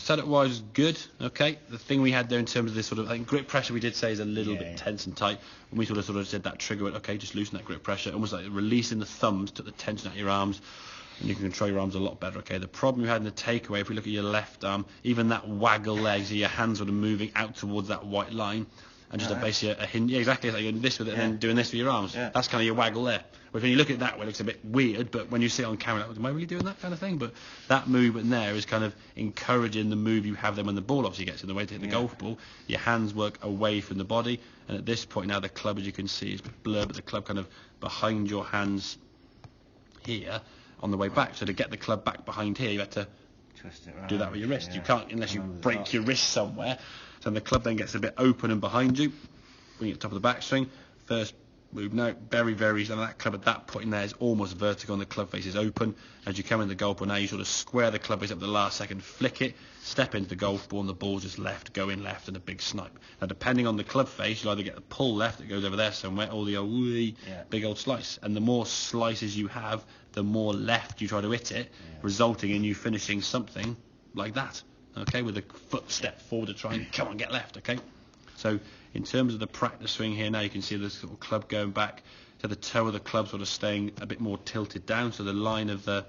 setup-wise, good. Okay. The thing we had there in terms of this sort of, I think grip pressure we did say is a little bit tense and tight. And we sort of said that trigger, okay, just loosen that grip pressure. Almost like releasing the thumbs, took the tension out of your arms, and you can control your arms a lot better. Okay. The problem you had in the takeaway, if we look at your left arm, even that waggle leg, so your hands sort of moving out towards that white line, and just basically a hinge. Yeah, exactly. It's like doing this with it and then doing this with your arms. Yeah. That's kind of your waggle there. But when you look at it that way, it looks a bit weird. But when you see it on camera, like, am I really doing that kind of thing? But that movement there is kind of encouraging the move you have there when the ball obviously gets in the way to hit the golf ball. Your hands work away from the body. And at this point now, the club, as you can see, is blurred, but the club kind of behind your hands here on the way back. So to get the club back behind here, you have to twist it around. Do that with your wrist. You can't unless you break your wrist somewhere. So the club then gets a bit open and behind you. Bring it to the top of the backswing. First move now, very, and that club at that point there is almost vertical and the club face is open. As you come in the golf ball now, you sort of square the club face up the last second, flick it, step into the golf ball, and the ball's just left, go in left, and a big snipe. Now, depending on the club face, you'll either get the pull left that goes over there somewhere, or the old big old slice. And the more slices you have, the more left you try to hit it, resulting in you finishing something like that. Okay, with a foot step forward to try and come on, get left. Okay, so in terms of the practice swing here now, you can see this sort of club going back to the toe of the club, sort of staying a bit more tilted down, so the line of the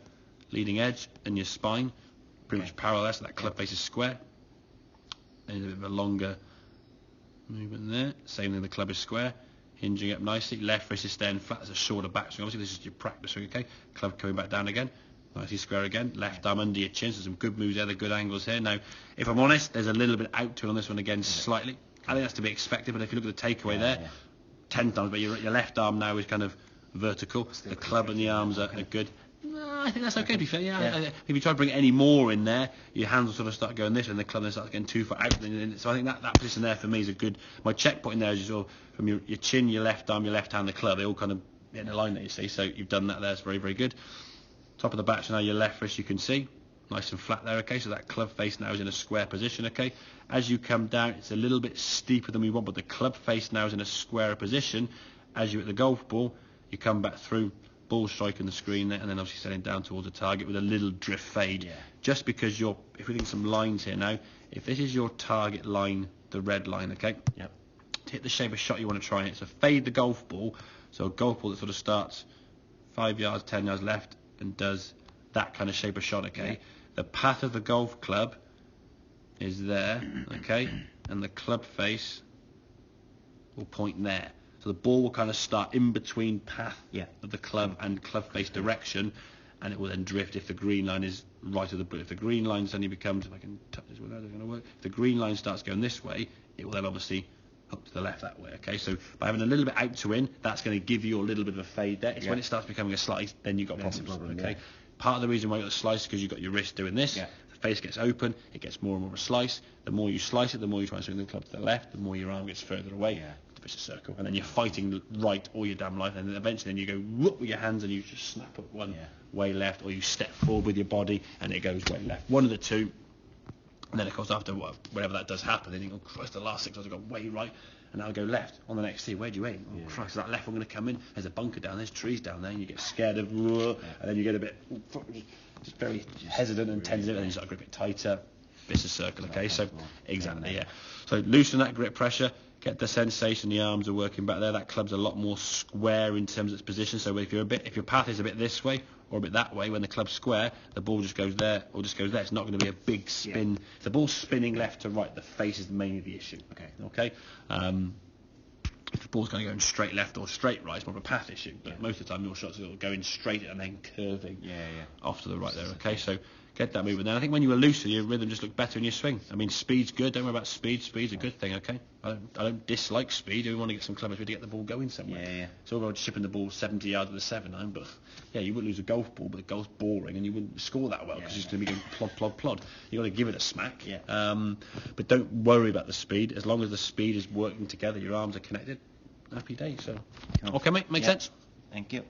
leading edge and your spine pretty much parallel, so that club face is square. There's a bit of a longer movement there. Same thing, the club is square, hinging up nicely. Left wrist is staying flat. There's a shorter backswing. Obviously, this is your practice swing. Okay, club coming back down again. Nicely square again, left arm under your chin, so some good moves there, the good angles here. Now, if I'm honest, there's a little bit out to it on this one again, slightly. I think that's to be expected, but if you look at the takeaway there, 10 times, but your left arm now is kind of vertical. The club and the arms are good. No, I think that's okay to be fair. If you try to bring any more in there, your hands will sort of start going this way, and the club then starts getting too far out. So I think that position there for me is a good. My checkpoint in there is sort of from your chin, your left arm, your left hand, the club. They all kind of get in a line there, you see. So you've done that there. It's very, very good. Top of the back, so now your left wrist you can see, nice and flat there, okay, so that club face now is in a square position, okay. As you come down, it's a little bit steeper than we want, but the club face now is in a square position. As you hit the golf ball, you come back through, ball striking the screen there, and then obviously setting down towards the target with a little drift fade. Just because if we think some lines here now, if this is your target line, the red line, okay, to hit the shape of shot you want to try and hit, so fade the golf ball, so a golf ball that sort of starts 5 yards, 10 yards left, and does that kind of shape of shot, okay? The path of the golf club is there, okay? And the club face will point there. So the ball will kind of start in between path of the club and club face direction, and it will then drift if the green line is right of the blue. If the green line suddenly becomes, if I can touch this without it going to work, if the green line starts going this way, it will then obviously up to the left that way, okay? So by having a little bit out to in, that's going to give you a little bit of a fade there. It's when it starts becoming a slice, then you've got problems, okay? Part of the reason why you got the slice is because you've got your wrist doing this. The face gets open, it gets more and more of a slice. The more you slice it, the more you try and swing the club to the left, the more your arm gets further away. It's a vicious circle. And then you're fighting right all your damn life, and then eventually then you go whoop with your hands and you just snap up one way left, or you step forward with your body and it goes way left. One of the two. And then, of course, after whatever that does happen, then you go, oh, Christ, the last 6 hours have gone way right, and I'll go left on the next tee. Where do you aim? Oh, Christ, is that left one going to come in? There's a bunker down, there's trees down there, and you get scared of, and then you get a bit, just very hesitant and tentative, and then you start to grip it tighter. Vicious circle, okay? So, exactly, So, loosen that grip pressure, get the sensation the arms are working back there. That club's a lot more square in terms of its position. So, if your path is a bit this way, or a bit that way, when the club's square, the ball just goes there or just goes there. It's not going to be a big spin. If the ball's spinning left to right, the face is mainly the issue. Okay. If the ball's going straight left or straight right, it's more of a path issue. But most of the time, your shots are going straight and then curving off to the right there. Okay, so get that movement. Then I think when you were looser, your rhythm just looked better in your swing. I mean, speed's good. Don't worry about speed. Speed's a good thing. Okay. I don't dislike speed. We want to get some clever speed to get the ball going somewhere. It's all about shipping the ball 70 yards with a 7-iron, but you wouldn't lose a golf ball, but the golf's boring and you wouldn't score that well because it's going to be going plod, plod, plod. You got to give it a smack. But don't worry about the speed. As long as the speed is working together, your arms are connected. Happy day. So, okay, mate. Makes sense. Thank you.